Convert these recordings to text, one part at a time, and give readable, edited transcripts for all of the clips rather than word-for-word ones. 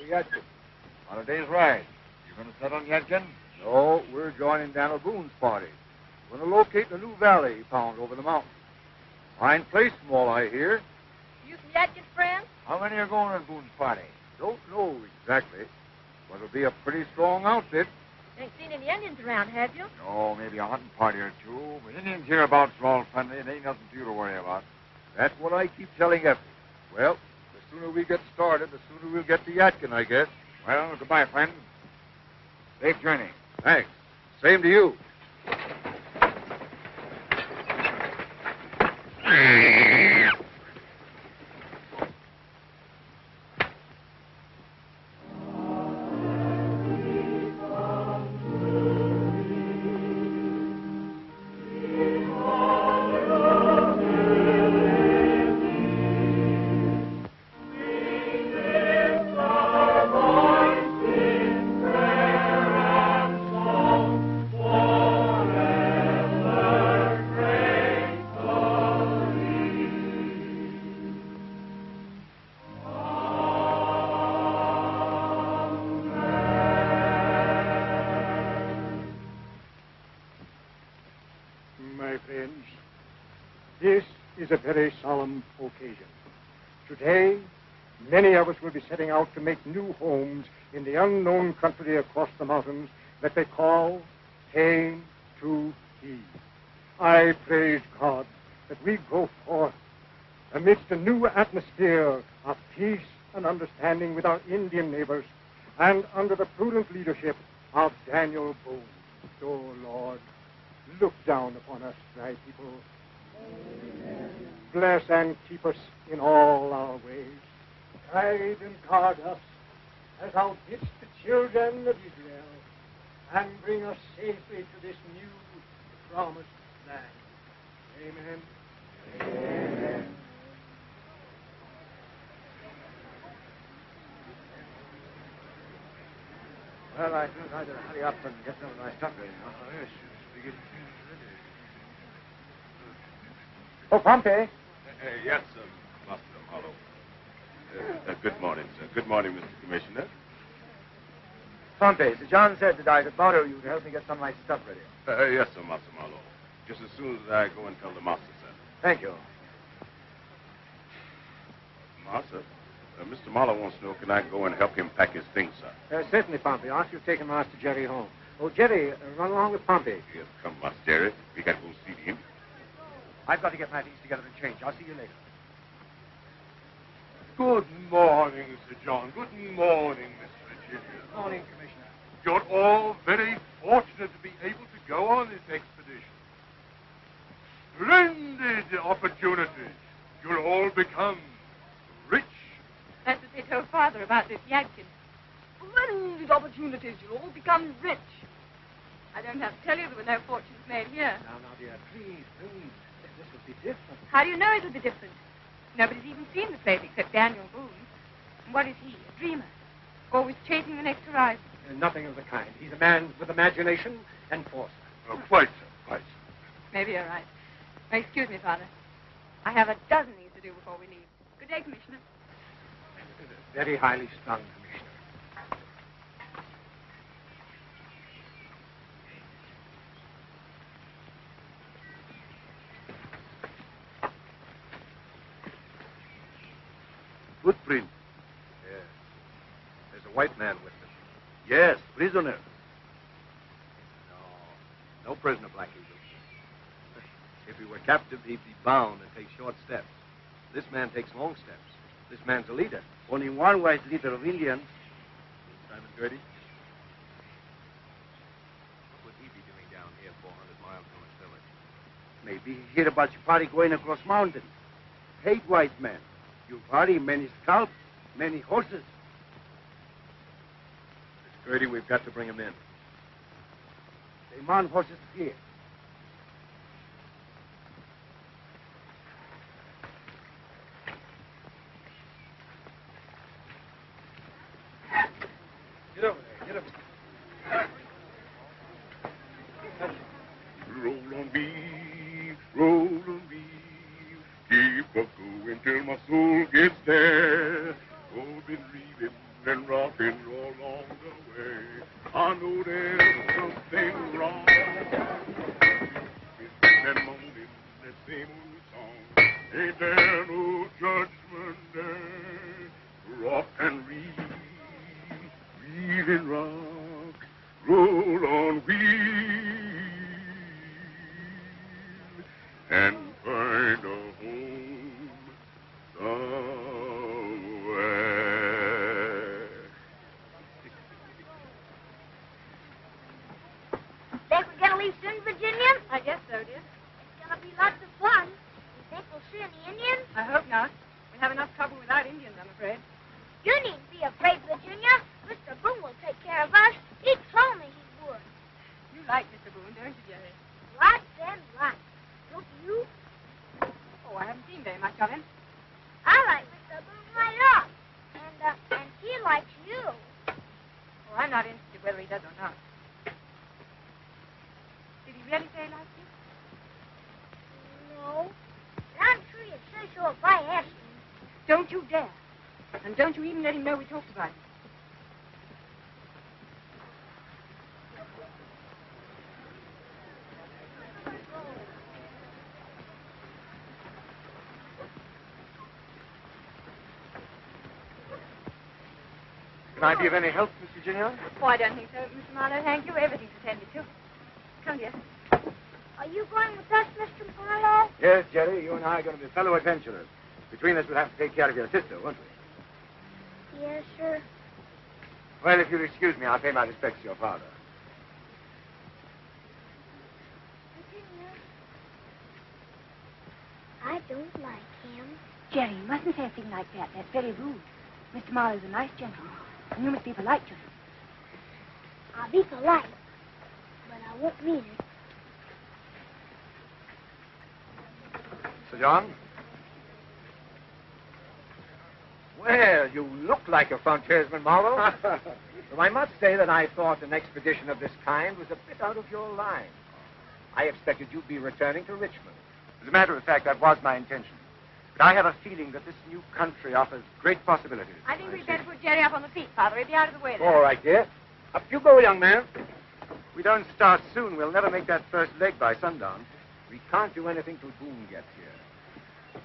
the Yadkin. On a day's ride. You going to set on Yadkin? No, we're joining Daniel Boone's party. We're going to locate the new valley he found over the mountain. Fine place from all I hear. You from Yadkin's friends? How many are going to Boone's party? Don't know exactly, but it'll be a pretty strong outfit. You ain't seen any Indians around, have you? No, maybe a hunting party or two. But Indians hereabouts are all friendly. It ain't nothing for you to worry about. That's what I keep telling Effie. Well, the sooner we get started, the sooner we'll get to Yadkin, I guess. Well, goodbye, friend. Safe journey. Thanks. Same to you. My friends, this is a very solemn occasion. Today, many of us will be setting out to make new homes in the unknown country across the mountains that they call Pain to He. I praise God that we go forth amidst a new atmosphere of peace and understanding with our Indian neighbors and under the prudent leadership of Daniel Boone. Oh, Lord, look down upon us, thy people. Amen. Bless and keep us in all our ways. Guide and guard us as thou didst the children of Israel, and bring us safely to this new promised land. Amen. Amen. Well, I think I better hurry up and get some of my stuff ready now. Yes, we get Oh, Pompey. Yes, Master Marlowe. Good morning, sir. Good morning, Mr. Commissioner. Pompey, Sir John said that I could borrow you to help me get some of my stuff ready. Yes, sir, Master Marlowe. Just as soon as I go and tell the master, sir. Thank you. Master, Mr. Marlowe wants to know, can I go and help him pack his things, sir? Certainly, Pompey. Ask you to take Master Jerry home. Oh, Jerry, run along with Pompey. Yes, come, Master Jerry. We got to go see him. I've got to get my things together and change. I'll see you later. Good morning, Sir John. Good morning, Miss Virginia. Good morning, Commissioner. You're all very fortunate to be able to go on this expedition. Splendid opportunity. You'll all become rich. That's what they told Father about this Yadkin. Splendid opportunities. You'll all become rich. I don't have to tell you there were no fortunes made here. Now, dear, please. This will be different. How do you know it'll be different? Nobody's even seen the place except Daniel Boone. And what is he? A dreamer. Always chasing the next horizon. Nothing of the kind. He's a man with imagination and force. Quite so, quite so. Maybe you're right. Now, excuse me, Father. I have a dozen things to do before we leave. Good day, Commissioner. Very highly strung, Commissioner. Footprint. Yes. There's a white man with them. Yes, prisoner. No prisoner, Black Eagle. If he were captive, he'd be bound and take short steps. This man takes long steps. This man's a leader. Only one wise leader of Indians. Simon Gertie? What would he be doing down here 400 miles from his village? Maybe he hear about your party going across mountain. Hate white men. Your party, many scalps, many horses. Miss Gertie, we've got to bring him in. They man horses here. Get over there. Get over there. Roll on beef, roll on beef. Keep a going till my soul gets there. Oh, been reading and rocking and find a home somewhere. Think we're gonna leave soon, Virginia? I guess so, dear. It's gonna be lots of fun. You think we'll see any Indians? I hope not. We have enough trouble without Indians, I'm afraid. You needn't be afraid, Virginia. Mr. Boone will take care of us. He told me he would. You like Mr. Boone, don't you, Jerry? Lots and lots. Don't you? Oh, I haven't seen very much of him. I like Mr. Boone right off. And he likes you. Oh, I'm not interested whether he does or not. Did he really say he liked you? No. But I'm sure you'd say so if I asked him. Don't you dare. And don't you even let him know we talked about it. Can I be of any help, Miss Virginia? Oh, I don't think so, Mr. Marlowe. Thank you. Everything's attended to. Come, dear. Are you going with us, Mr. Marlowe? Yes, Jerry. You and I are going to be fellow adventurers. Between us, we'll have to take care of your sister, won't we? Yes, sir. Well, if you'll excuse me, I'll pay my respects to your father. Virginia, I don't like him. Jerry, you mustn't say a thing like that. That's very rude. Mr. Marlowe's a nice gentleman. And you must be polite to him. I'll be polite, but I won't mean it. Sir John? Well, you look like a frontiersman, Marlowe. Though I must say that I thought an expedition of this kind was a bit out of your line. I expected you'd be returning to Richmond. As a matter of fact, that was my intention. But I have a feeling that this new country offers great possibilities. I think we'd better put Jerry up on the feet, Father. He'll be out of the way then. All right, dear. Up you go, young man. If we don't start soon, we'll never make that first leg by sundown. We can't do anything till Boone gets here.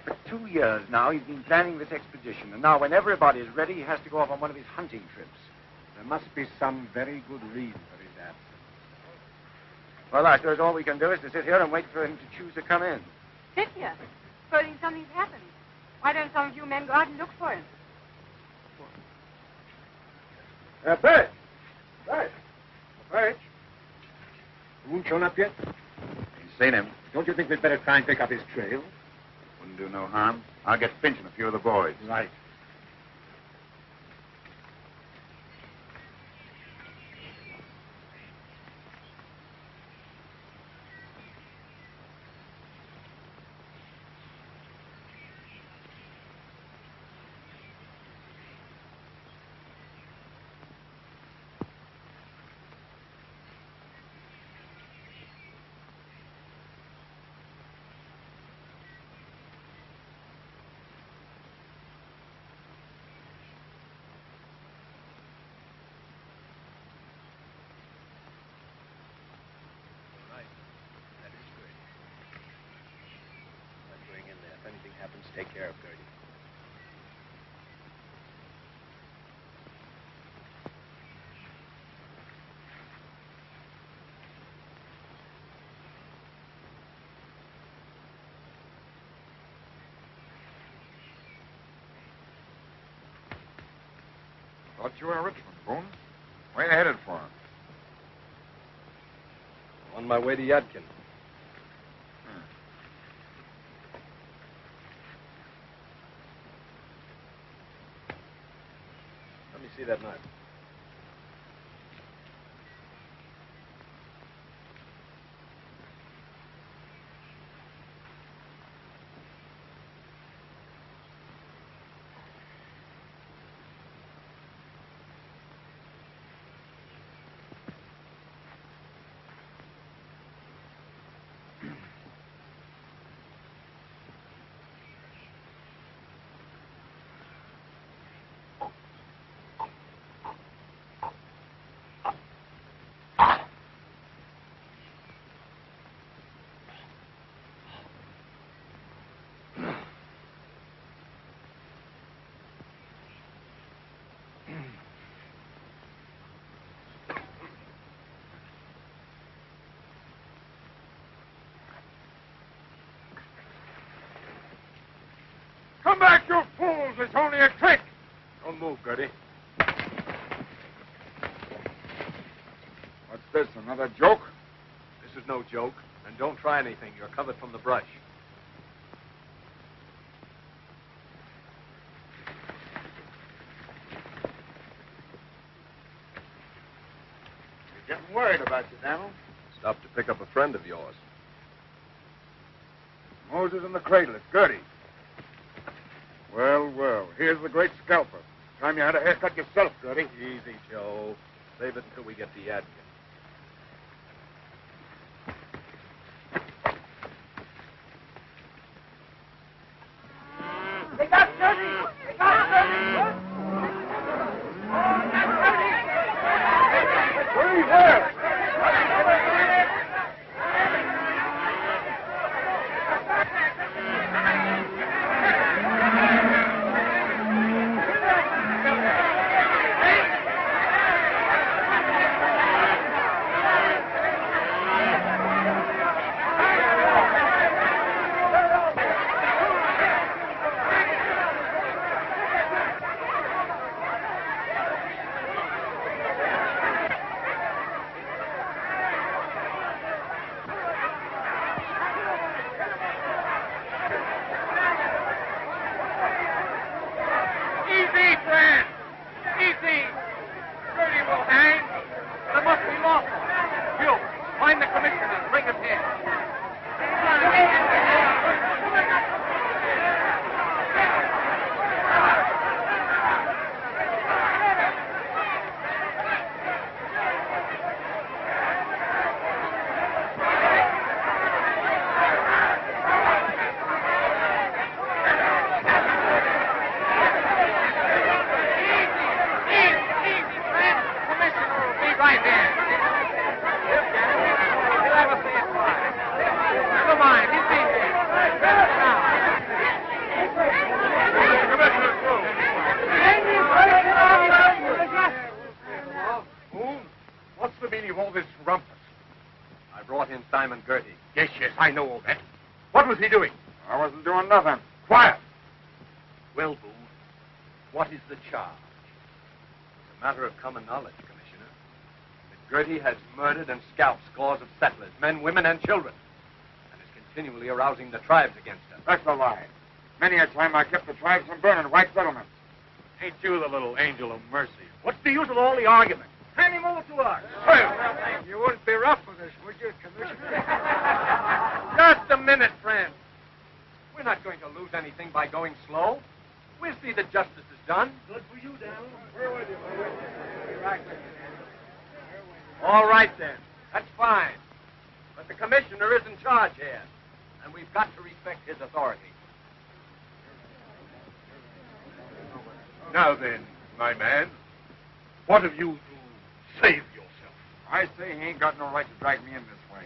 For 2 years now, he's been planning this expedition, and now when everybody's ready, he has to go off on one of his hunting trips. There must be some very good reason for his absence. Well, I suppose all we can do is to sit here and wait for him to choose to come in. Sit here. Supposing something's happened. Why don't some of you men go out and look for him? Bert! Bert! Bert! Boone shown up yet? Ain't seen him. Don't you think we'd better try and pick up his trail? Wouldn't do no harm. I'll get Finch and a few of the boys. Right. If anything happens, take care of Gertie. Thought you were in Richmond, Boone. Where you headed for? On my way to Yadkin. Let me see that knife. It's only a trick. Don't move, Gertie. What's this, another joke? This is no joke. And don't try anything. You're covered from the brush. You're getting worried about you, Daniel. Stopped to pick up a friend of yours. Moses in the cradle. It's Gertie. Well, well. Here's the great scalper. Time you had a haircut yourself, Gertie. Easy, Joe. Save it until we get the Adkin. They got Gertie! They got Gertie! Gertie, where? Easy, friend! Easy! Gertie will hang. There must be lawful. You, find the commissioner. Bring him here. Boone, what's the meaning of all this rumpus? I brought in Simon Gertie. Yes, I know all that. What was he doing? I wasn't doing nothing. Quiet. Well, Boone, what is the charge? It's a matter of common knowledge, Commissioner, that Gertie has murdered and scalped scores of settlers, men, women, and children, and is continually arousing the tribes against her. That's a lie. Many a time I kept the tribes from burning white settlements. Ain't you the little angel of mercy? What's the use of all the argument? Hand him over to us. Well, You wouldn't be rough with us, would you, Commissioner? Just a minute, friend. We're not going to lose anything by going slow. We'll see that justice is done. Good for you, Daniel. We're with you. All right, then. That's fine. But the commissioner is in charge here, and we've got to respect his authority. Now then, my man, what have you to save yourself? I say he ain't got no right to drag me in this way.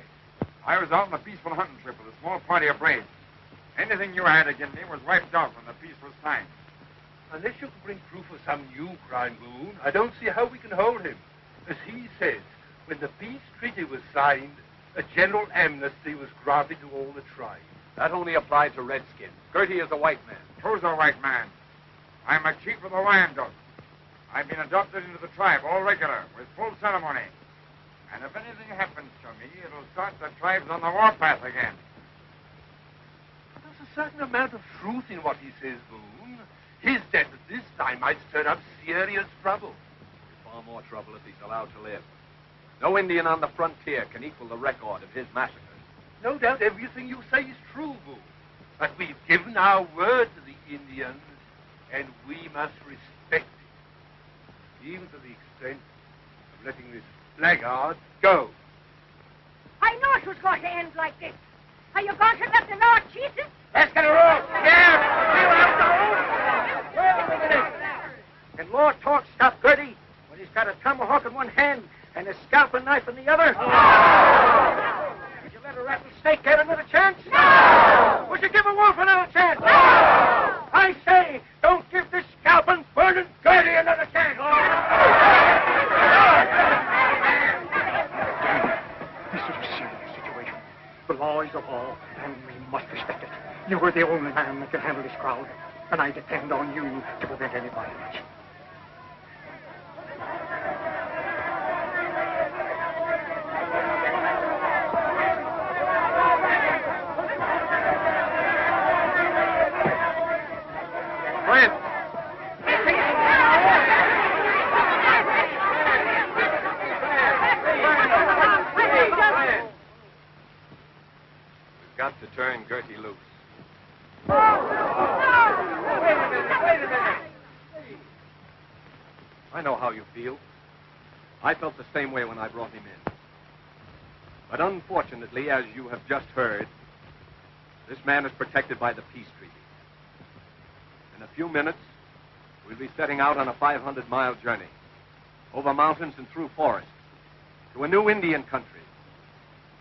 I was out on a peaceful hunting trip with a small party of braves. Anything you had against me was wiped out when the peace was signed. Unless you can bring proof of some new crime, Boone, I don't see how we can hold him. As he says, when the peace treaty was signed, a general amnesty was granted to all the tribes. That only applies to redskins. Gertie is a white man. Who's a white man? I'm a chief of the Wyandotte. I've been adopted into the tribe, all regular, with full ceremony. And if anything happens to me, it'll start the tribes on the warpath again. There's a certain amount of truth in what he says, Boone. His death at this time might stir up serious trouble. Far more trouble if he's allowed to live. No Indian on the frontier can equal the record of his massacres. No doubt everything you say is true, Boone. But we've given our word to the Indians, and we must respect it, even to the extent of letting this blackguard go. I knew it was going to end like this. Are you going to let the Lord Jesus? Let's get a roll. Can Lord Talk stop Gertie when he's got a tomahawk in one hand and a scalping knife in the other? Would you let a rattlesnake get another chance? No! Would you give a wolf another chance? No! I say, don't give this scalping, burning Gertie another chance. This is a serious situation. The law is the law, and we must respect it. You are the only man that can handle this crowd. and I depend on you to prevent any violence. Got to turn Gertie loose. Wait a minute. I know how you feel. I felt the same way when I brought him in. But unfortunately, as you have just heard, this man is protected by the peace treaty. In a few minutes, we'll be setting out on a 500-mile journey over mountains and through forests to a new Indian country,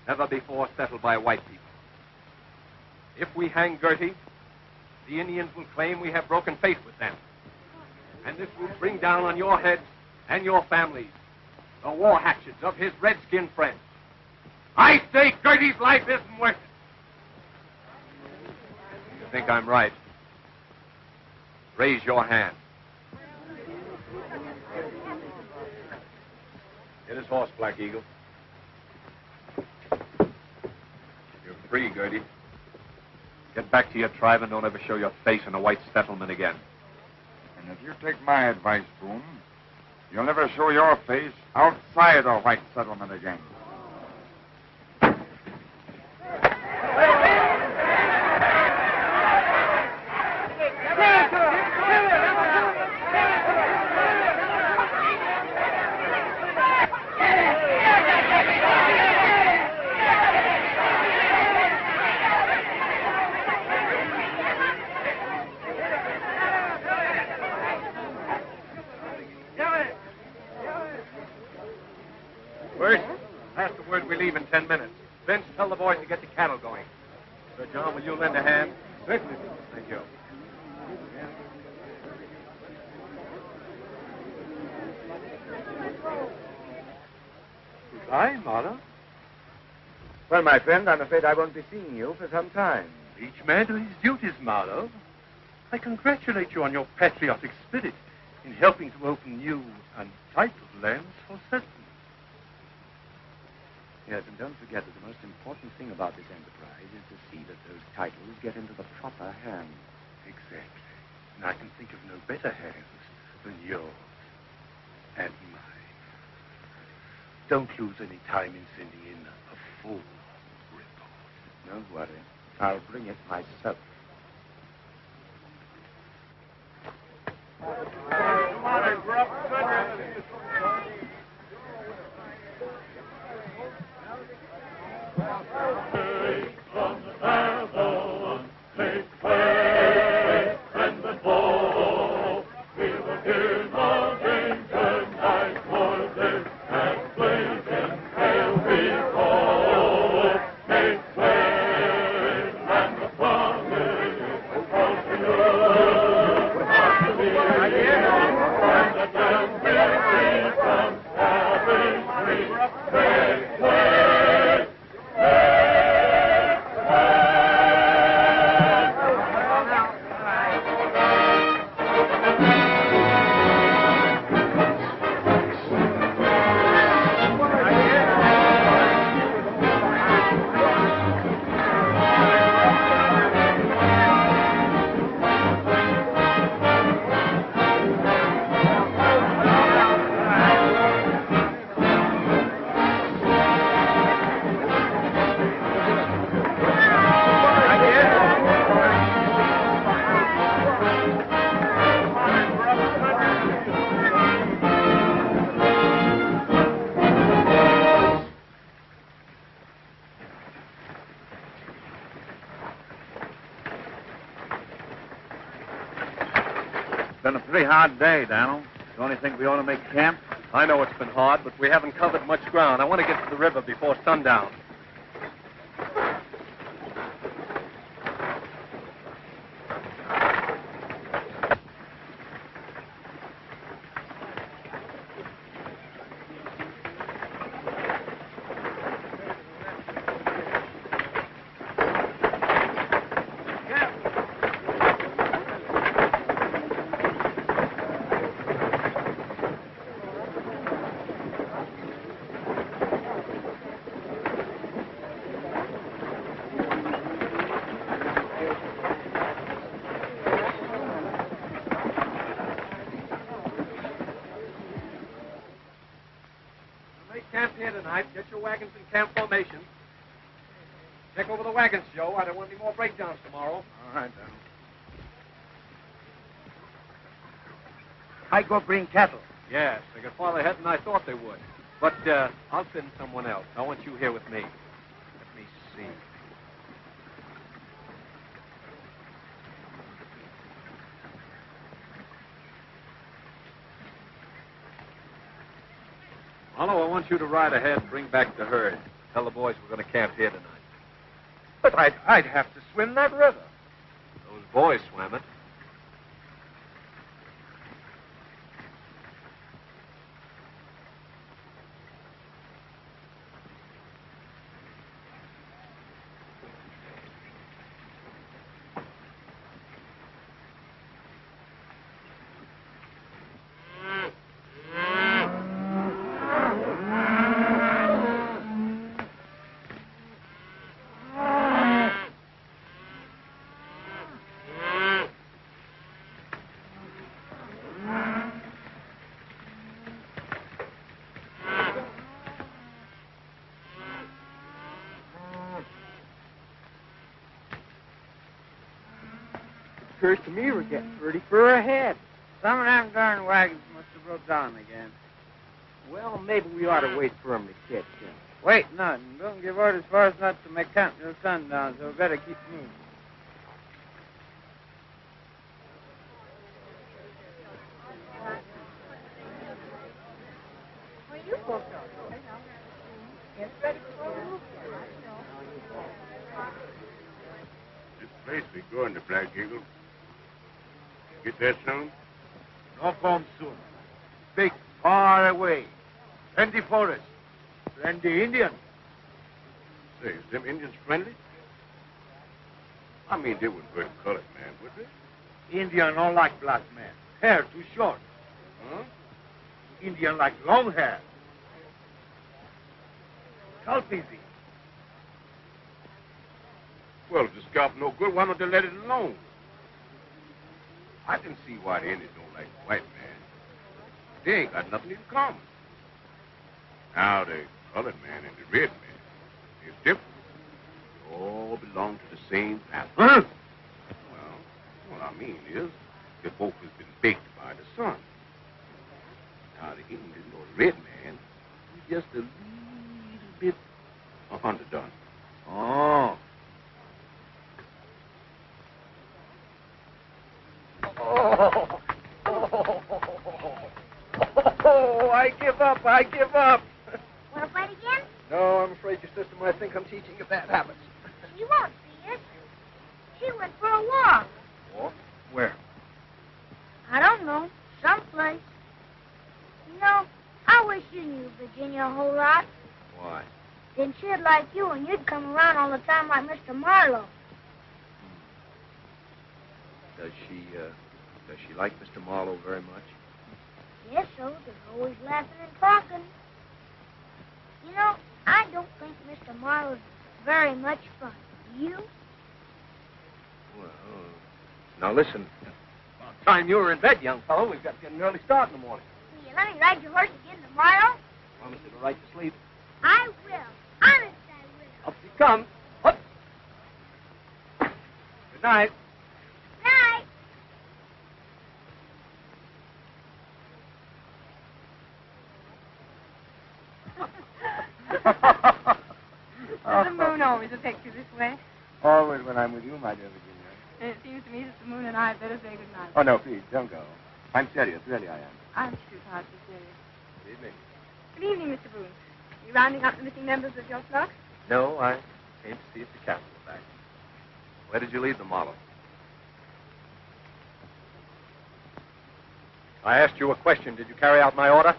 never before settled by white people. If we hang Gertie, the Indians will claim we have broken faith with them. And this will bring down on your heads and your families the war hatchets of his redskin friends. I say Gertie's life isn't worth it. You think I'm right? Raise your hand. Get his horse, Black Eagle. You're free, Gertie. Get back to your tribe and don't ever show your face in a white settlement again. And if you take my advice, Boone, you'll never show your face outside a white settlement again. First, pass the word we leave in 10 minutes. Vince, tell the boys to get the cattle going. Sir John, will you lend a hand? Certainly. Thank you. Goodbye, Marlowe. Well, my friend, I'm afraid I won't be seeing you for some time. Each man to his duties, Marlowe. I congratulate you on your patriotic spirit in helping to open new, untitled lands for settlement. Yes, and don't forget that the most important thing about this enterprise is to see that those titles get into the proper hands. Exactly. And I can think of no better hands than yours and mine. Don't lose any time in sending in a full report. Don't worry. I'll bring it myself. It's been a pretty hard day, Daniel. Don't you think we ought to make camp? I know it's been hard, but we haven't covered much ground. I want to get to the river before sundown. Get your wagons in camp formation. Take over the wagons, Joe. I don't want any more breakdowns tomorrow. All right, then. I go bring cattle. Yes, they got farther ahead than I thought they would. But I'll send someone else. I want you here with me. Let me see. Marlowe, I want you to ride ahead and bring back the herd. Tell the boys we're going to camp here tonight. But I'd have to swim that river. Those boys swam it. Occurs to me we're getting pretty far ahead. Some of them darn wagons must have broke down again. Well, maybe we ought to wait for 'em to catch him. Wait, nothing. Don't give orders for us not to make camp till sundown, so we better keep moving. This place we going to, Black Eagle. Get that soon? No come soon. Big, far away. Plenty forest. Plenty Indian. Say, is them Indians friendly? I mean, they wouldn't hurt a colored man, would they? Indian don't like black men. Hair too short. Huh? Indian like long hair. Scalp easy. Well, if the scalp no good, why don't they let it alone? I can see why the Indians don't like the white man. They ain't got nothing in common. Now, the colored man and the red man is different. They all belong to the same family. Huh? Well, what I mean is, they both has been baked by the sun. Now, the Indian or the red man, he's just a little bit underdone. Oh. Oh, I give up. I give up. Want to fight again? No, I'm afraid your sister might think I'm teaching you bad habits. She won't see it. She went for a walk. Walk? Where? I don't know. Someplace. You know, I wish you knew Virginia a whole lot. Why? Then she'd like you, and you'd come around all the time like Mr. Marlowe. Does she like Mr. Marlowe very much? Yes, so. They're always laughing and talking. You know, I don't think Mr. Marlowe's very much fun. Do you? Well, now listen. About time you were in bed, young fellow. We've got to get an early start in the morning. Will you let me ride your horse again tomorrow? Promise you to right to sleep. I will. Honest, I will. Up she comes. Up. Good night. Night. Does the moon always affect you this way? Always when I'm with you, my dear Virginia. And it seems to me that the moon and I had better say good night. Oh, no, please, don't go. I'm serious, really I am. I'm too tired to be serious. Good evening. Good evening, Mr. Boone. Are you rounding up the missing members of your flock? No, I came to see if the captain was back. Where did you leave the model? I asked you a question. Did you carry out my order?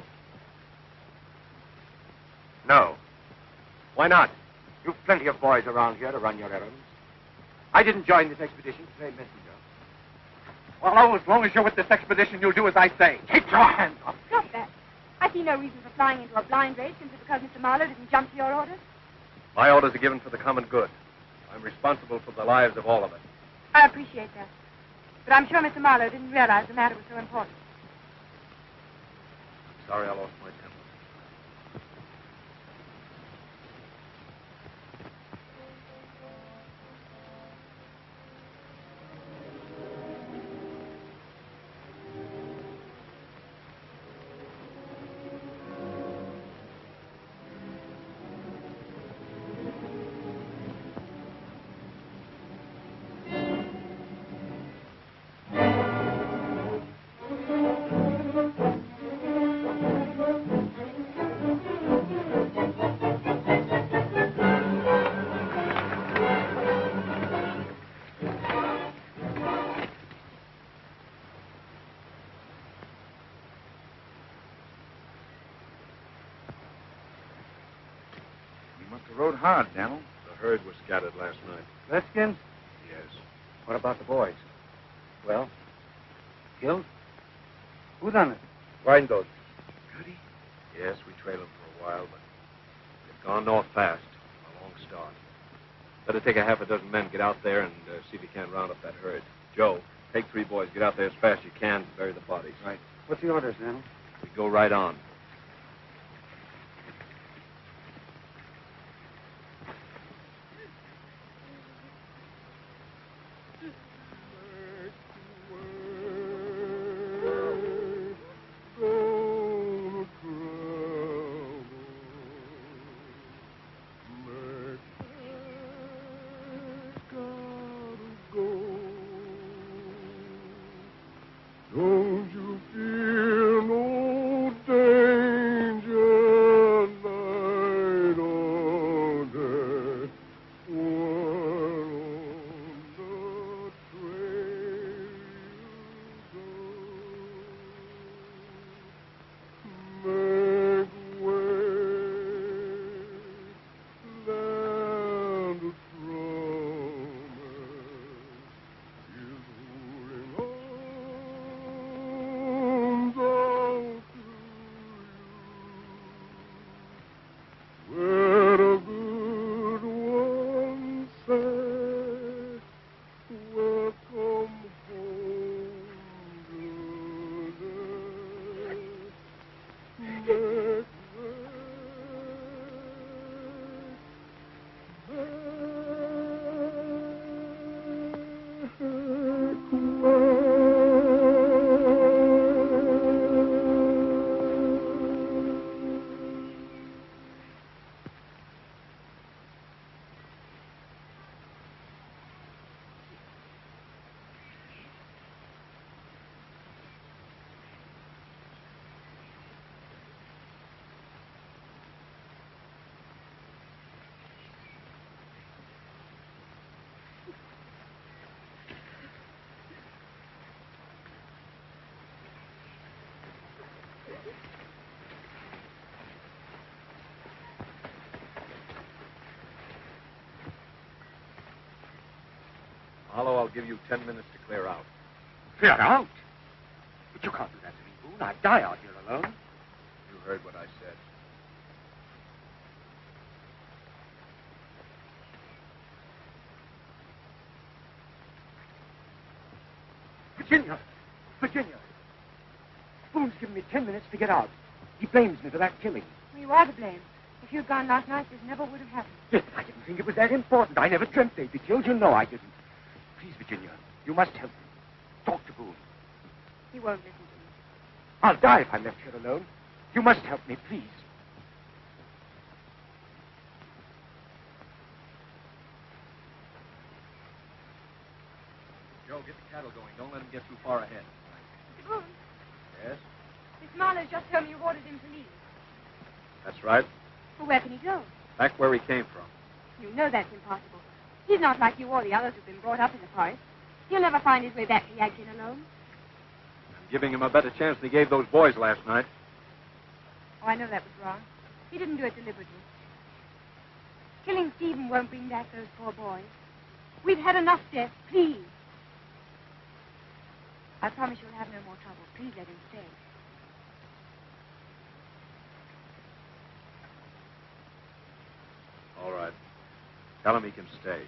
No. Why not? You've plenty of boys around here to run your errands. I didn't join this expedition to play messenger. Well, as long as you're with this expedition, you'll do as I say. Take your hands off. Stop that. I see no reason for flying into a blind race simply because Mr. Marlowe didn't jump to your orders. My orders are given for the common good. I'm responsible for the lives of all of us. I appreciate that. But I'm sure Mr. Marlowe didn't realize the matter was so important. I'm sorry I lost my temper. the road hard, Daniel. The herd was scattered last night. Redskins? Yes. What about the boys? Well, killed? Who done it? Wyandotte. Goody? Yes, we trailed them for a while, but they've gone north fast. A long start. Better take a half a dozen men, get out there, and see if you can't round up that herd. Joe, take 3 boys, get out there as fast as you can, and bury the bodies. Right. What's the orders, Daniel? We go right on. Don't you feel no danger night or day? While on the trail you go, make way, land of promise is holding on. Where the good ones say, welcome home to Hollow, I'll give you 10 minutes to clear out. Clear out? But you can't do that to me, Boone. I'd die out here alone. You heard what I said. Virginia! Virginia! Boone's given me 10 minutes to get out. He blames me for that killing. You are to blame. If you'd gone last night, this never would have happened. Yes, I didn't think it was that important. I never dreamt they'd be killed. You know I didn't. Please, Virginia, you must help me. Talk to Boone. He won't listen to me. I'll die if I'm left here alone. You must help me, please. Joe, get the cattle going. Don't let them get too far ahead. Mr. Boone, Yes? Miss Marlowe's just told me you've ordered him to leave. That's right. Well, where can he go? Back where we came from. You know that's impossible. He's not like you or the others who've been brought up in the forest. He'll never find his way back to Yadkin alone. I'm giving him a better chance than he gave those boys last night. Oh, I know that was wrong. He didn't do it deliberately. Killing Stephen won't bring back those poor boys. We've had enough death. Please. I promise you'll have no more trouble. Please let him stay. All right. Tell him he can stay.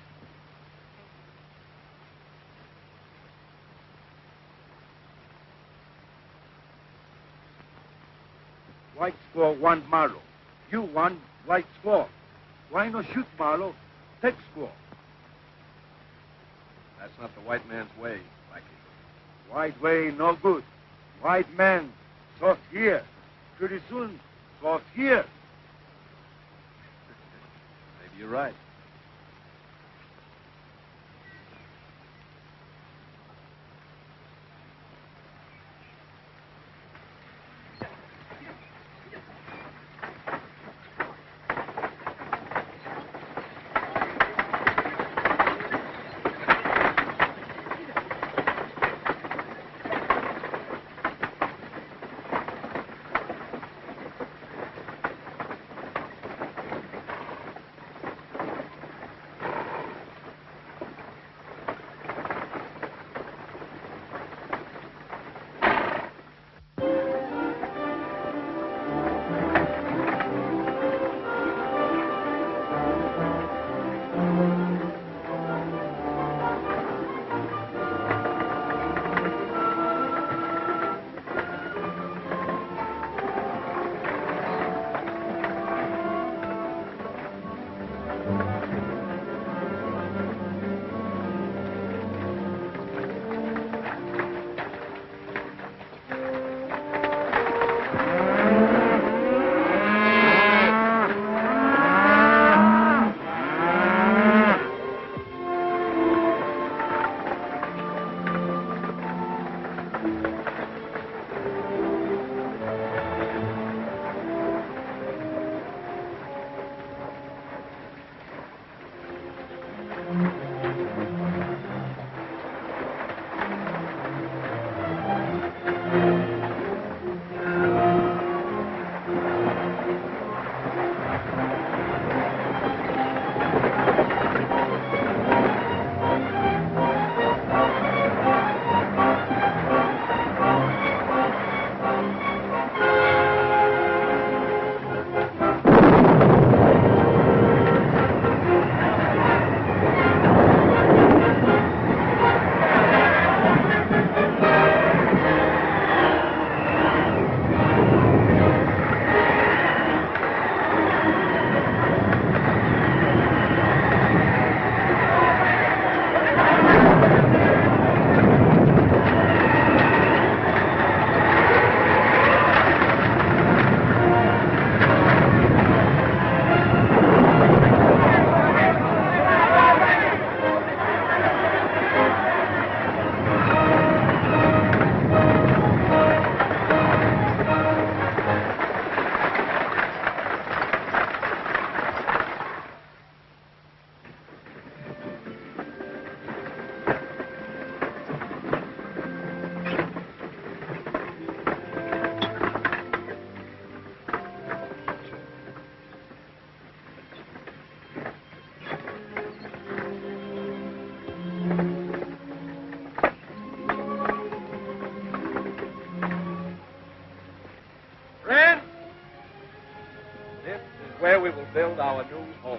White squaw want Marlowe. You want white squaw. Why not shoot Marlowe? Take squaw. That's not the white man's way, Blackie. White way no good. White man soft here. Pretty soon, soft here. Maybe you're right. build our new home.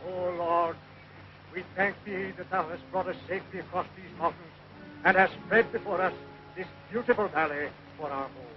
Oh, Lord, we thank thee that thou hast brought us safely across these mountains and hast spread before us this beautiful valley for our home.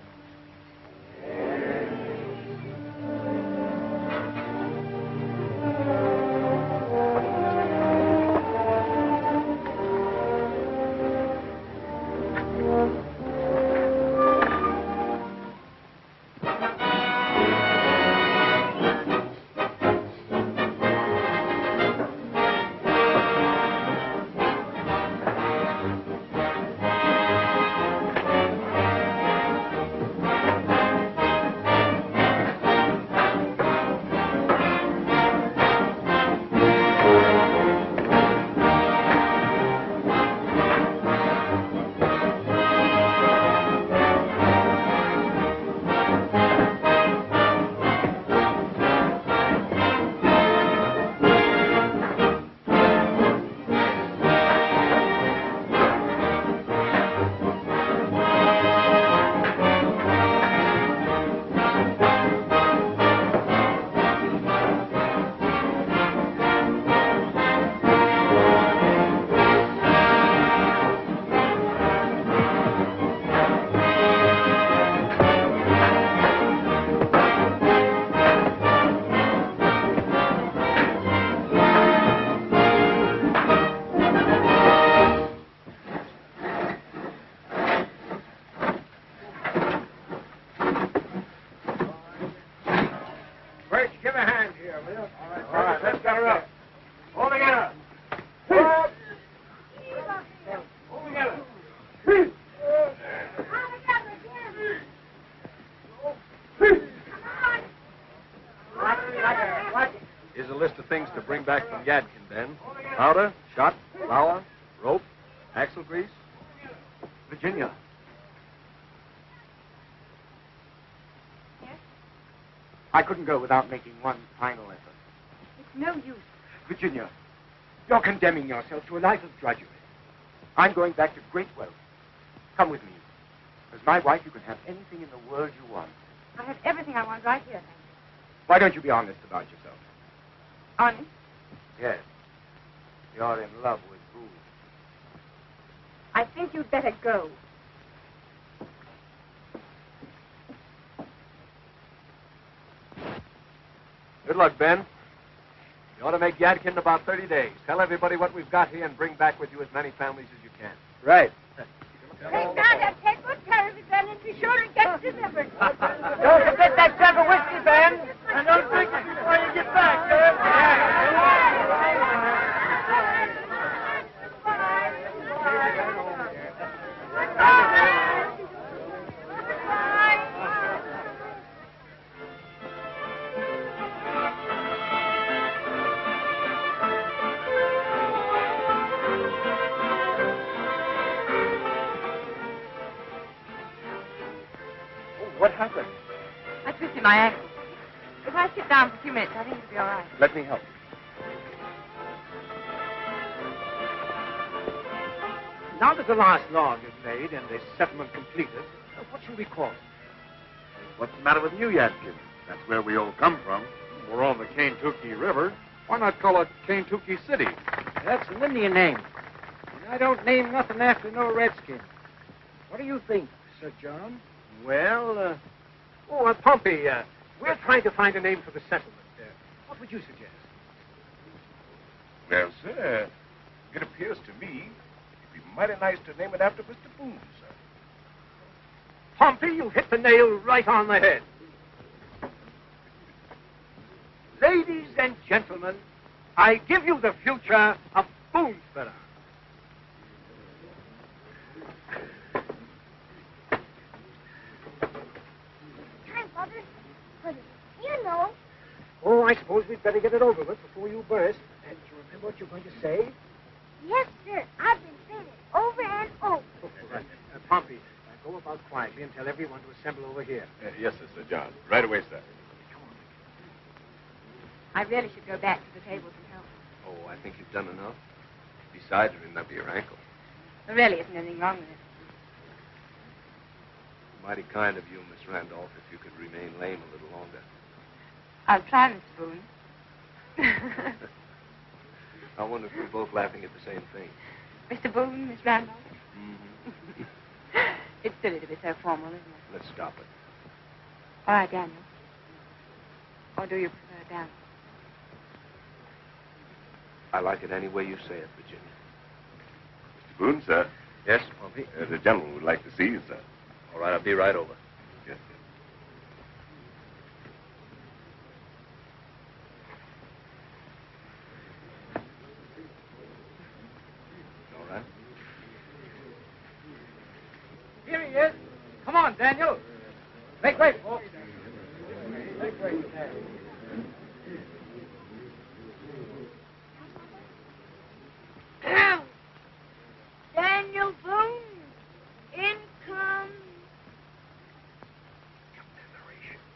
Here's a list of things to bring back from Yadkin, Ben. Powder, shot, flour, rope, axle grease. Virginia. Yes? I couldn't go without making one final effort. It's no use. Virginia, you're condemning yourself to a life of drudgery. I'm going back to great wealth. Come with me. As my wife, you can have anything in the world you want. I have everything I want right here, thank you. Why don't you be honest about yourself? Honest? Yes. You're in love with Boone. I think you'd better go. Good luck, Ben. You ought to make Yadkin in about 30 days. Tell everybody what we've got here and bring back with you as many families as you can. Right. Take that, take good care of it, then, and be sure it gets delivered. Don't forget that jug of whiskey, Ben. And don't drink it before you get back, What happened? I twisted my ankle. If I sit down for a few minutes, I think it'll be all right. Let me help. Now that the last log is made and the settlement completed, what shall we call it? What's the matter with you, Yadkin? That's where we all come from. We're on the Kaintuckee River. Why not call it Kaintuckee City? That's an Indian name. And I don't name nothing after no redskin. What do you think, Sir John? Well, Pompey, we're trying to find a name for the settlement. What would you suggest? Well, sir, it appears to me it'd be mighty nice to name it after Mr. Boone, sir. Pompey, you've hit the nail right on the head. Ladies and gentlemen, I give you the future of Boonesborough. Father, you know. Oh, I suppose we'd better get it over with before you burst. And do you remember what you're going to say? Yes, sir. I've been saying it over and over. Oh, right. Pompey, go about quietly and tell everyone to assemble over here. Yes, Sir John. Right away, sir. I really should go back to the tables and help. Oh, I think you've done enough. Besides, remember your ankle. There really isn't anything wrong with it. Mighty kind of you, Miss Randolph, if you could remain lame a little longer. I'll try, Mr. Boone. I wonder if we're both laughing at the same thing. Mr. Boone, Miss Randolph. Mm-hmm. It's silly to be so formal, isn't it? Let's stop it. All right, Daniel. Or do you prefer Daniel? I like it any way you say it, Virginia. Mr. Boone, sir. Yes, Pompey? The gentleman would like to see you, sir. All right, I'll be right over. Yes, sir. All right. Here he is. Come on, Daniel. Make way, folks. Make way, Daniel. Daniel Boone, in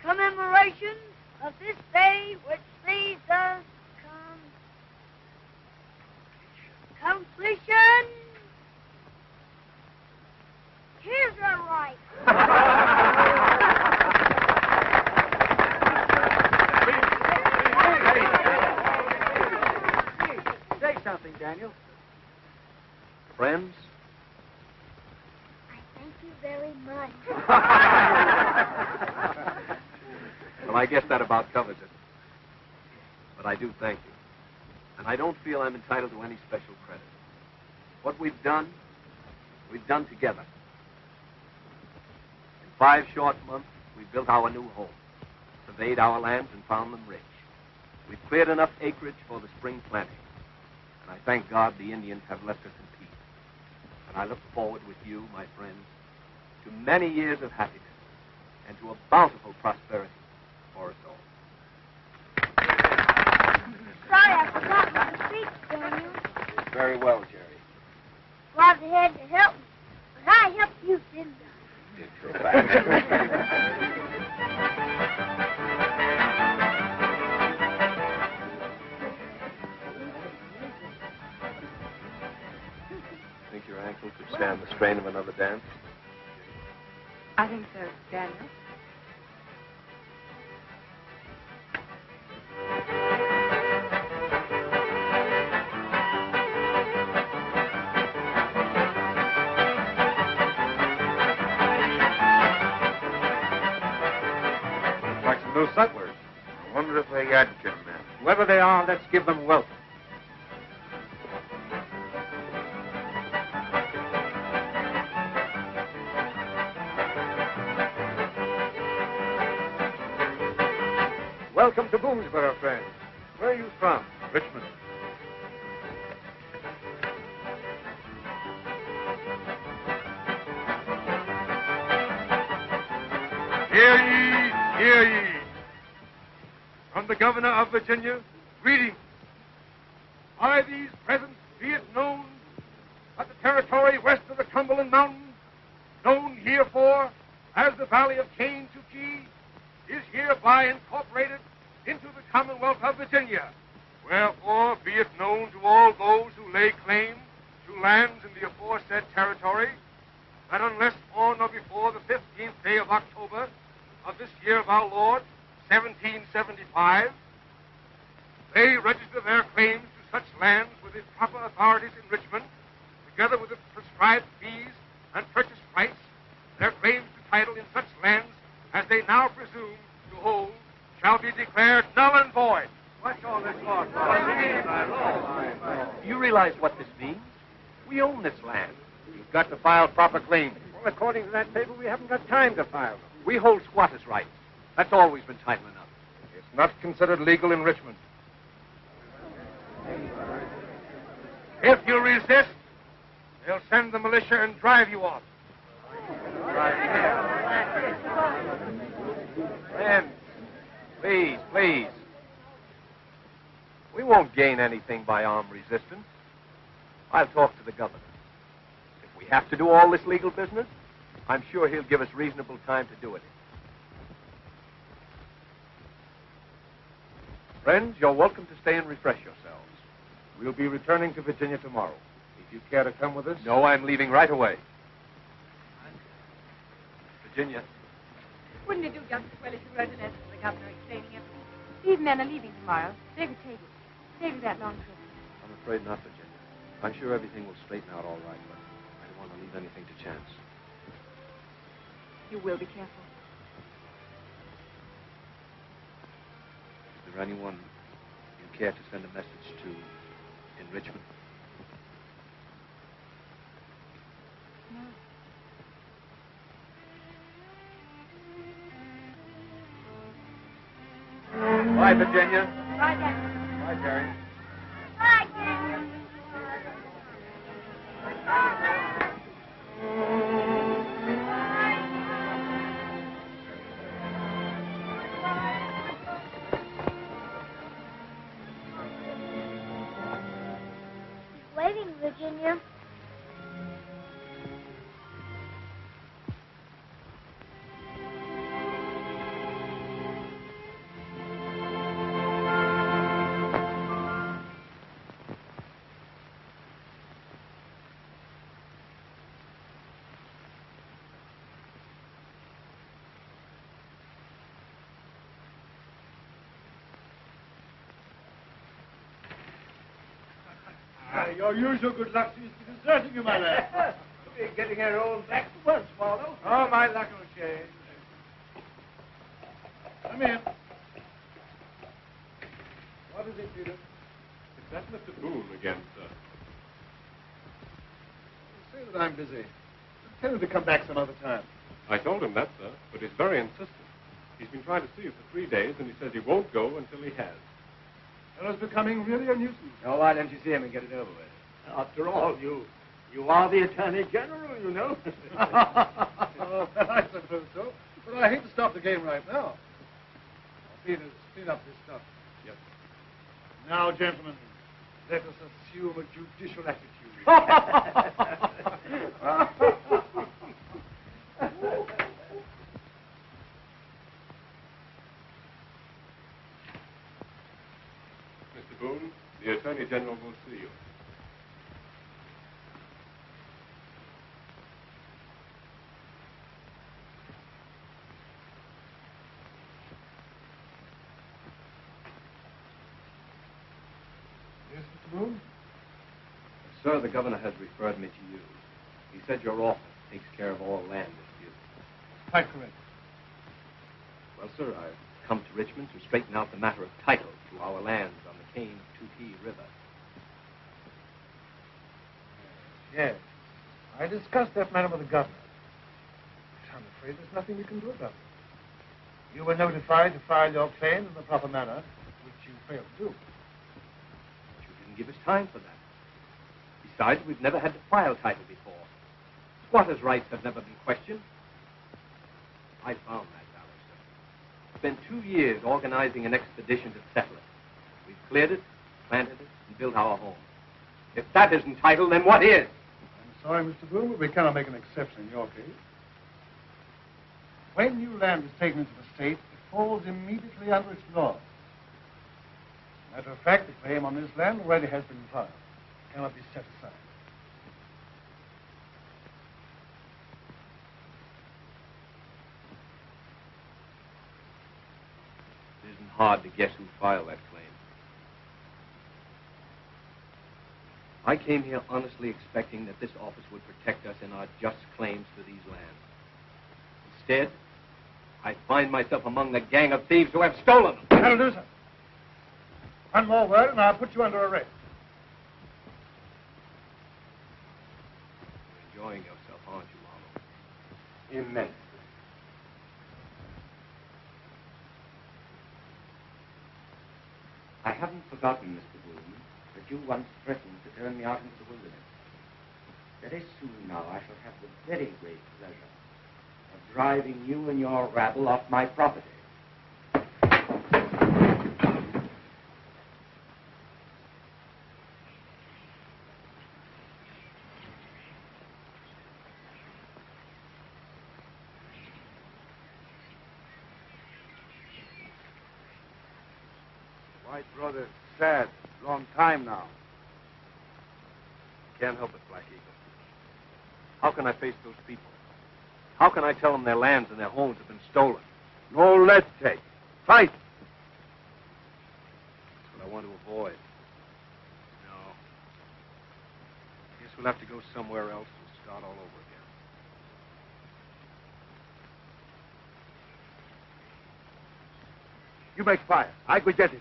commemoration of this day which sees us completion. Here's our right. Say something, Daniel. Friends? I thank you very much. Well, I guess that about covers it. But I do thank you. And I don't feel I'm entitled to any special credit. What we've done together. In 5 short months, we built our new home, surveyed our lands, and found them rich. We've cleared enough acreage for the spring planting. And I thank God the Indians have left us in peace. And I look forward with you, my friends, to many years of happiness and to a bountiful prosperity for us all. Sorry, I forgot my speech, Daniel. Very well, Jerry. Glad they had to help me. But I helped you, didn't I? Did for a fact. Think your ankle could stand the strain of another dance? I think so, Daniel. Like some new settlers. I wonder if they're Yadkin men. Whoever they are, let's give them welcome. Welcome to Boonesboro, friends. Where are you from? Richmond. Hear ye, hear ye. From the governor of Virginia, greetings. By these presents be it known that the territory west of the Cumberland Mountains, known herefore as the Valley of Kaintuckee, is hereby incorporated into the Commonwealth of Virginia. Wherefore be it known to all those who lay claim to lands in the aforesaid territory that unless on or before the 15th day of October of this year of our Lord, 1775, they register their claims to such lands with the proper authorities in Richmond, together with the prescribed fees and purchase price, their claims to title in such lands as they now presume to hold shall be declared null and void. What's all this for? You realize what this means? We own this land. You've got to file proper claims. Well, according to that paper, we haven't got time to file them. We hold squatters' rights. That's always been title enough. It's not considered legal in Richmond. If you resist, they'll send the militia and drive you off. Friends, please, please. We won't gain anything by armed resistance. I'll talk to the governor. If we have to do all this legal business, I'm sure he'll give us reasonable time to do it. Friends, you're welcome to stay and refresh yourselves. We'll be returning to Virginia tomorrow. If you care to come with us. No, I'm leaving right away. Virginia. Wouldn't it do just as well if you wrote a letter to the governor explaining everything? These men are leaving tomorrow. They could save you that long trip. I'm afraid not, Virginia. I'm sure everything will straighten out all right, but I don't want to leave anything to chance. You will be careful. Is there anyone you care to send a message to in Richmond? No. Bye, Virginia. Bye, Dad. Bye, Jerry. Bye, Dad. Waiting, Virginia. Your usual good luck seems to be deserting you, my lad. We're getting our own back to once, Marlowe. Oh, my luck will change. Come in. What is it, Peter? Is that Mr. Boone again, sir? Say that I'm busy. Tell him to come back some other time. I told him that, sir, but he's very insistent. He's been trying to see you for 3 days, and he says he won't go until he has. Fellow's becoming really a nuisance. Now, why don't you see him and get it over with? After all, you are the Attorney General, you know. Oh, I suppose so. But I hate to stop the game right now. Peters, clean up this stuff. Yes. Now, gentlemen, let us assume a judicial attitude. Mr. Boone, the Attorney General will see you. Yes, Mr. Boone? Sir, the governor has referred me to you. He said your office takes care of all land disputes. Quite correct. Well, sir, I've come to Richmond to straighten out the matter of title to our lands on the Cane Tuquis River. Yes. I discussed that matter with the governor. But I'm afraid there's nothing we can do about it. You were notified to file your claim in the proper manner, which you failed to do. But you didn't give us time for that. Besides, we've never had to file title before. Squatters' rights have never been questioned. I found that valley, sir. Spent 2 years organizing an expedition to settle it. We've cleared it, planted it, and built our home. If that isn't title, then what is? I'm sorry, Mr. Boone, but we cannot make an exception in your case. When new land is taken into the state, it falls immediately under its law. Matter of fact, the claim on this land already has been filed. It cannot be set aside. It isn't hard to guess who filed that claim. I came here honestly expecting that this office would protect us in our just claims to these lands. Instead, I find myself among the gang of thieves who have stolen them. That'll do, sir. One more word, and I'll put you under arrest. You're enjoying yourself, aren't you, Marlowe? Immensely. I haven't forgotten, Mr. Boone, that you once threatened to turn me out into the wilderness. Very soon now I shall have the very great pleasure of driving you and your rabble off my property. White brother, sad. Long time now. Can't help it, Black Eagle. How can I face those people? How can I tell them their lands and their homes have been stolen? No, let's take. Fight. That's what I want to avoid. No. I guess we'll have to go somewhere else and start all over again. You make fire. I go get it.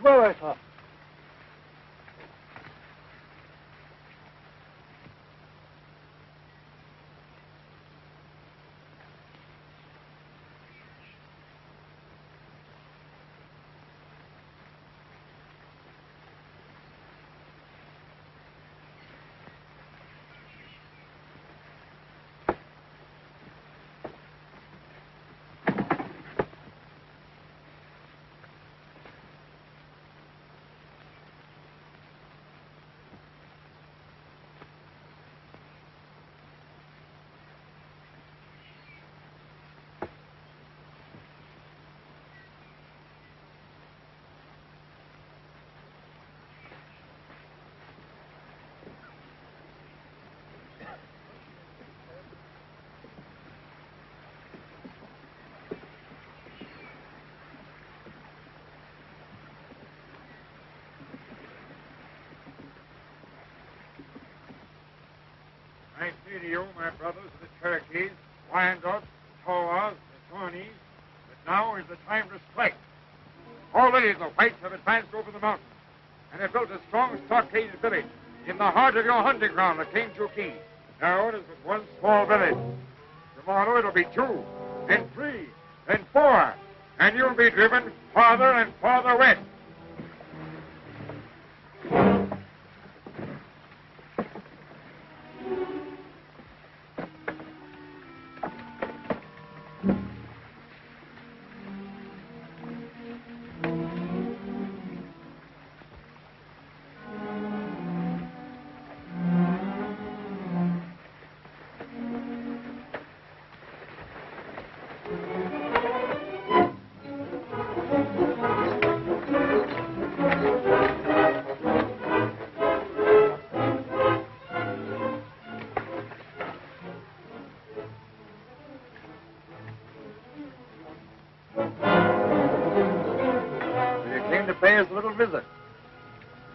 Well, I thought. I say to you, my brothers of the Cherokees, Wyandots, Tawas, the Shawnees, that now is the time to strike. Already the whites have advanced over the mountains and have built a strong stockaded village in the heart of your hunting ground at Kaintuckee. Now it is but one small village. Tomorrow it'll be 2, then 3, then 4, and you'll be driven farther and farther west. Pay us a little visit.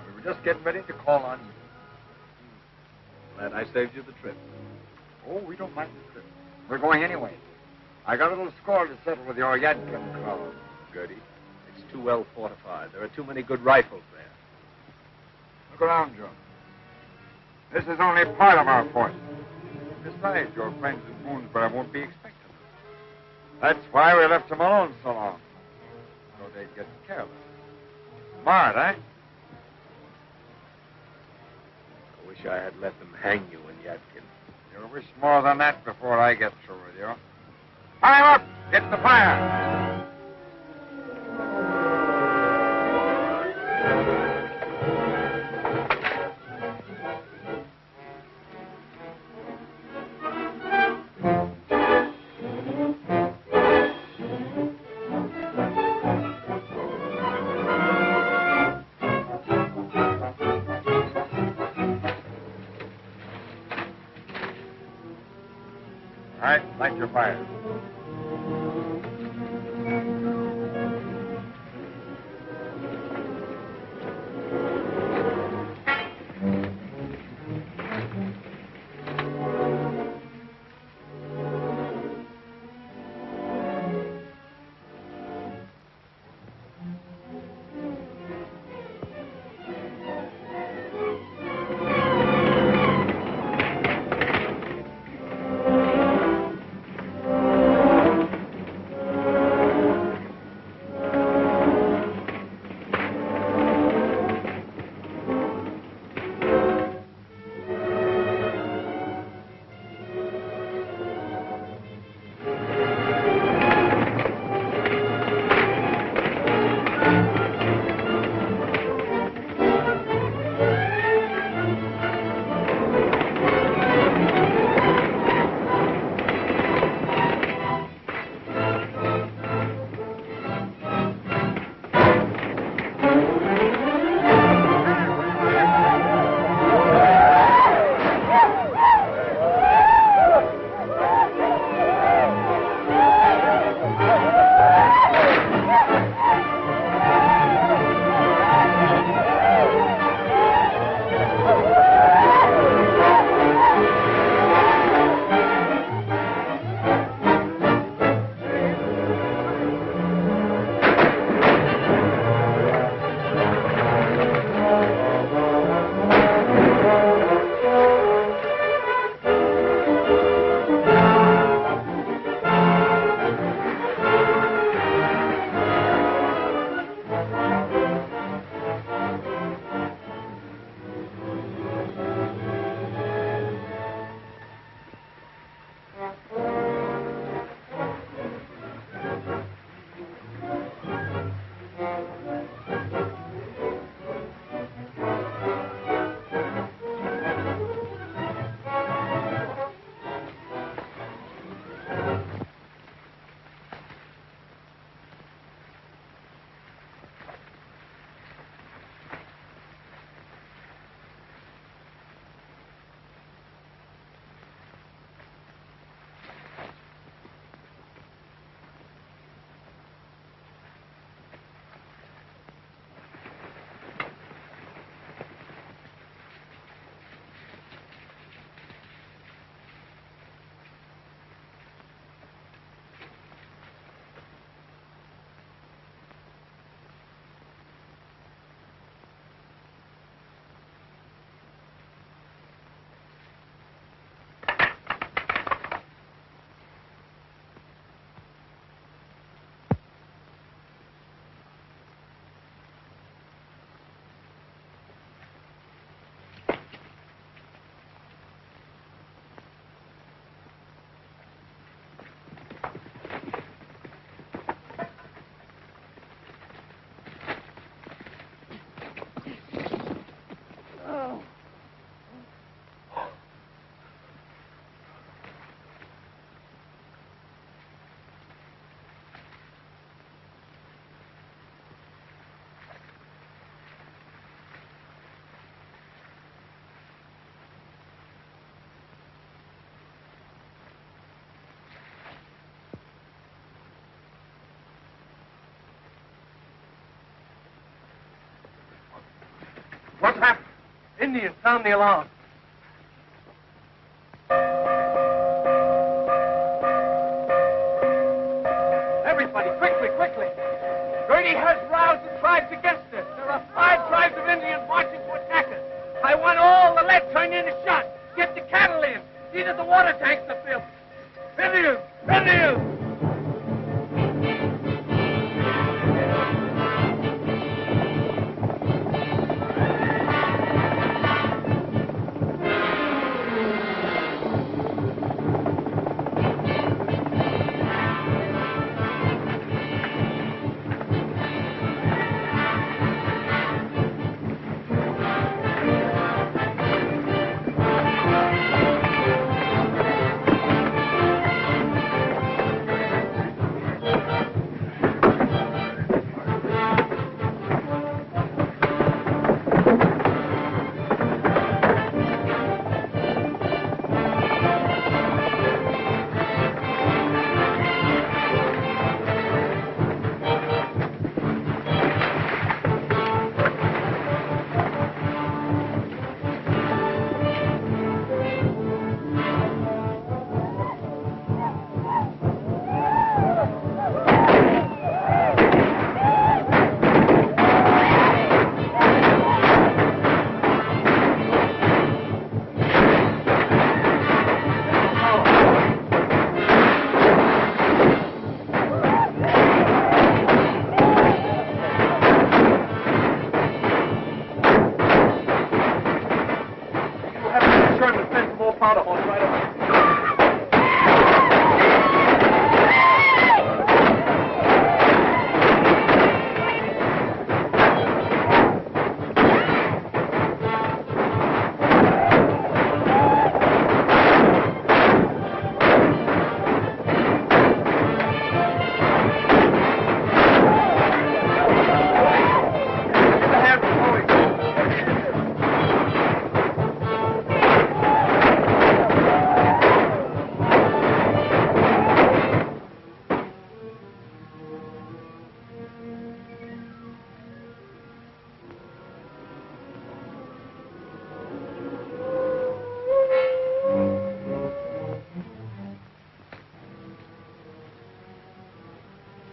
We were just getting ready to call on you. Glad I saved you the trip. Oh, we don't mind the trip. We're going anyway. I got a little score to settle with your Yadkin crowd. Gertie, it's too well fortified. There are too many good rifles there. Look around, Joe. This is only part of our force. Besides, your friends in Boonesboro won't be expecting us. That's why we left them alone so long. So they'd get careless. Smart, eh? I wish I had let them hang you in Yadkin. You'll wish more than that before I get through with you. Time up! Get the fire! All right, light your fire. Indians. Sound the alarm. Everybody, quickly, quickly. Gertie has roused the tribes against us. There are 5 tribes of Indians marching to attack us. I want all the lead turned into shot. Get the cattle in. These are the water tanks to fill. Indians! Indians!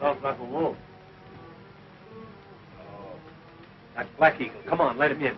Sounds like a wolf. Oh, that's Black Eagle. Come on, let him in.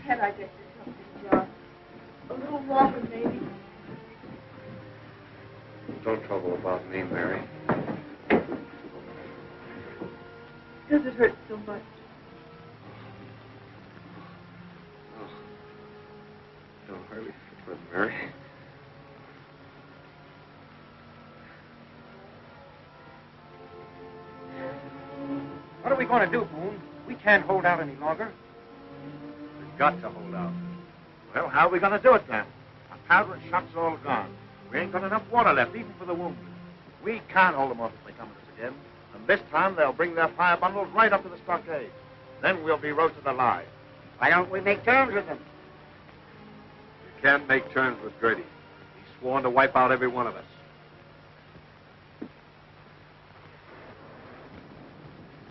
Can I get you something, John? A little water, maybe? Don't trouble about me, Mary. Does it hurt so much? Oh. Don't hardly feel it, Mary. What are we going to do, Boone? We can't hold out any longer. got to hold out. Well, how are we going to do it then? Our powder and shots are all gone. We ain't got enough water left, even for the wounded. We can't hold them off if they come at us again. And this time they'll bring their fire bundles right up to the stockade. Then we'll be roasted alive. Why don't we make terms with them? You can't make terms with Gertie. He's sworn to wipe out every one of us.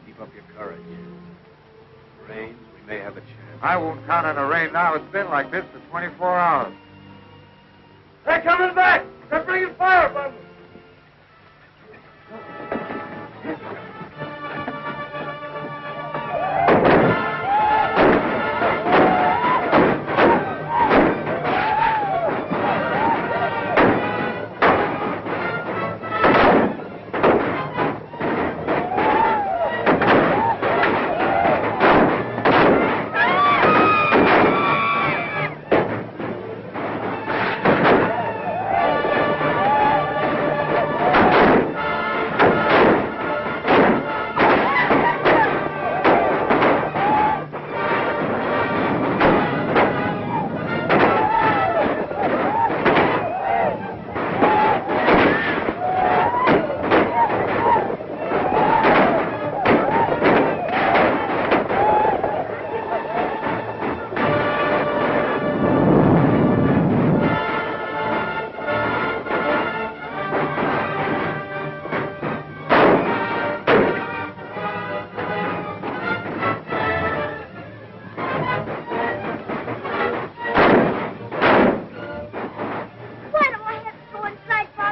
Keep up your courage. If it rains, we may have a chance. I won't count on the rain now. It's been like this for 24 hours. They're coming back! They're bringing fire bundles!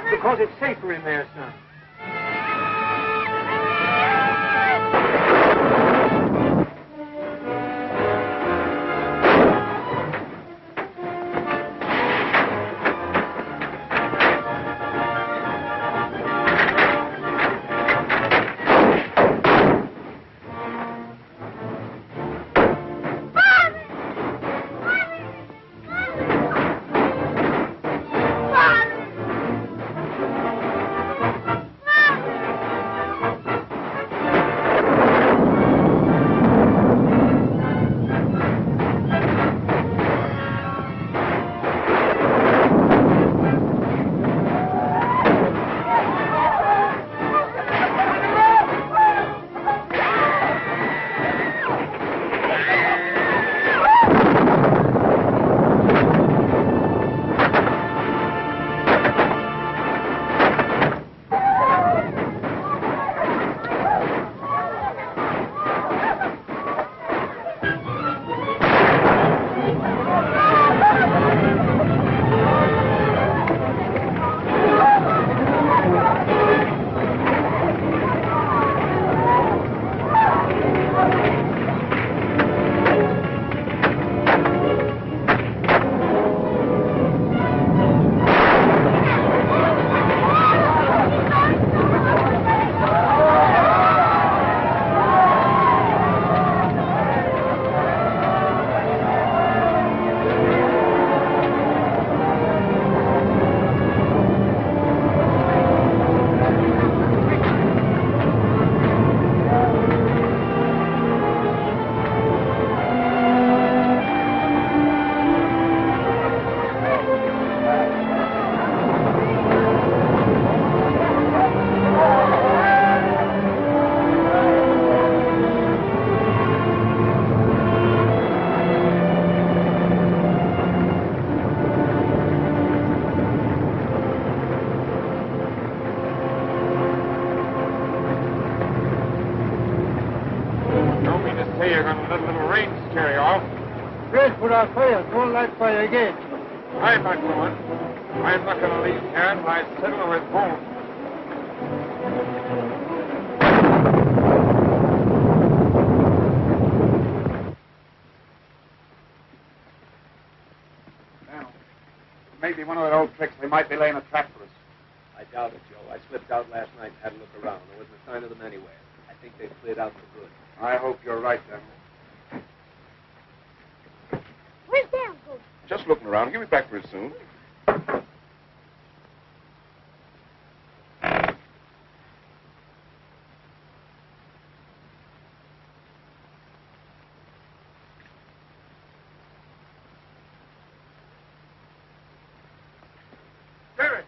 Because it's safer in there, son. Say you're going to let a little rain scare you off. Wait for our fire. Don't light fire again. I'm not going. I'm not going to leave here until I settle with Boone. Now, maybe one of their old tricks. They might be laying a trap for us. I doubt it, Joe. I slipped out last night and had a look around. There wasn't a sign of them anywhere. I think they've cleared out for good. I hope you're right, then. Where's Dan going? Just looking around. He'll be back pretty soon. Jerry!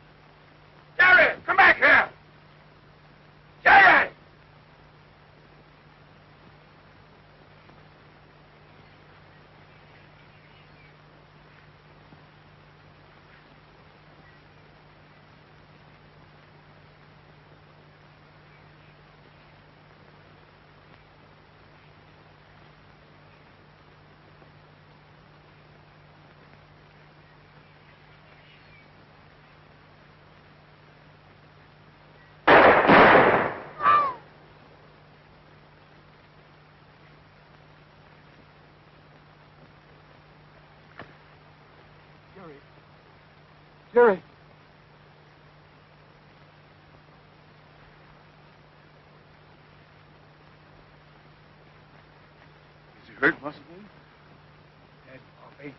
Jerry! Come back here! Jerry! Jerry. Is he hurt, possibly? Dead, Poppy.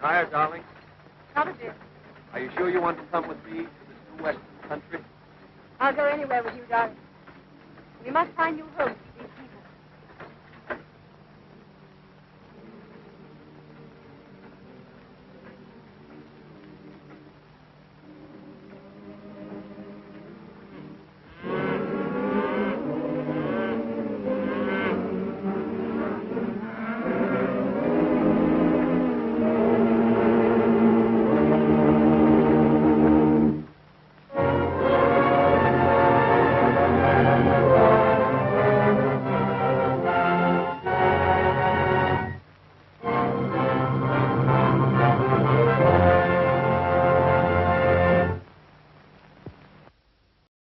Kaya, darling, Papa, dear. are you sure you want to come with me to this new western country? I'll go anywhere with you, darling. We must find new homes for these